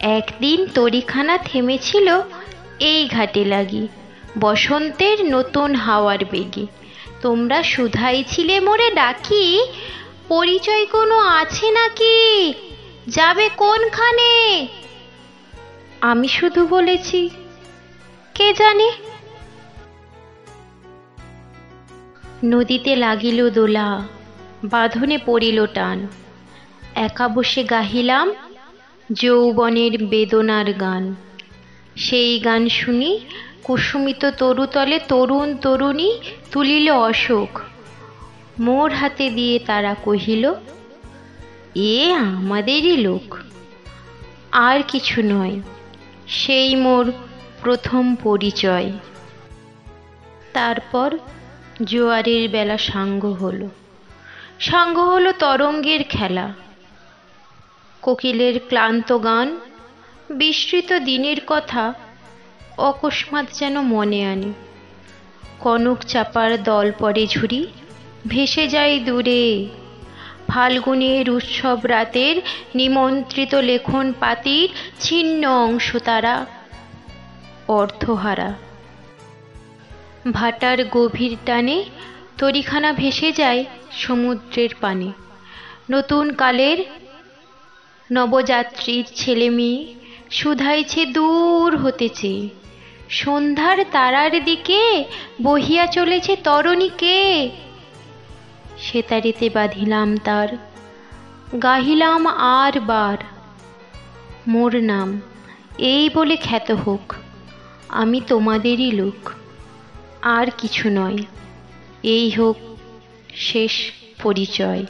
একদিন তরিখানা থেমেছিল এই ঘাটে লাগি, বসন্তের নতুন হাওয়ার বেগে। তোমরা শুধাইছিলে মোরে ডাকি, পরিচয় কোনো আছে নাকি, যাবে কোনখানে? আমি শুধু বলেছি, কে জানে। নদীতে লাগিল দোলা, বাঁধনে পড়িল টান, একা বসে গাহিলাম যৌবনের বেদনার গান। সেই গান শুনি কুসুমিত তরুতলে তরুণ তরুণী তুলিল অশোক, মোর হাতে দিয়ে তারা কহিল, এ আমাদেরই লোক। আর কিছু নয়, সেই মোর প্রথম পরিচয়। তারপর জোয়ারের বেলা সাঙ্গ হলো, সাঙ্গ হলো তরঙ্গের খেলা। কোকিলের ক্লান্ত গান বিস্মৃত দিনের কথা অকস্মাৎ যেন মনে আনে। কনক চাপার দল পরে ঝুরি, ভেসে যায় দূরে। ফাল্গুনের উৎসব রাতের নিমন্ত্রিত লেখন পাতির ছিন্ন অংশ তারা, অর্থহারা। ভাটার গভীর টানে তরিখানা ভেসে যায় সমুদ্রের পানে। নতুন কালের নবযাত্রীর ছেলে মেয়ে শুধাইছে দূর হতেছে, সন্ধ্যার তারার দিকে বহিয়া চলেছে তরণীকে। সেতারিতে বাঁধিলাম তার, গাহিলাম আর বার, মোর নাম এই বলে খ্যাত হোক, আমি তোমাদেরই লোক। আর কিছু নয়, এই হোক শেষ পরিচয়।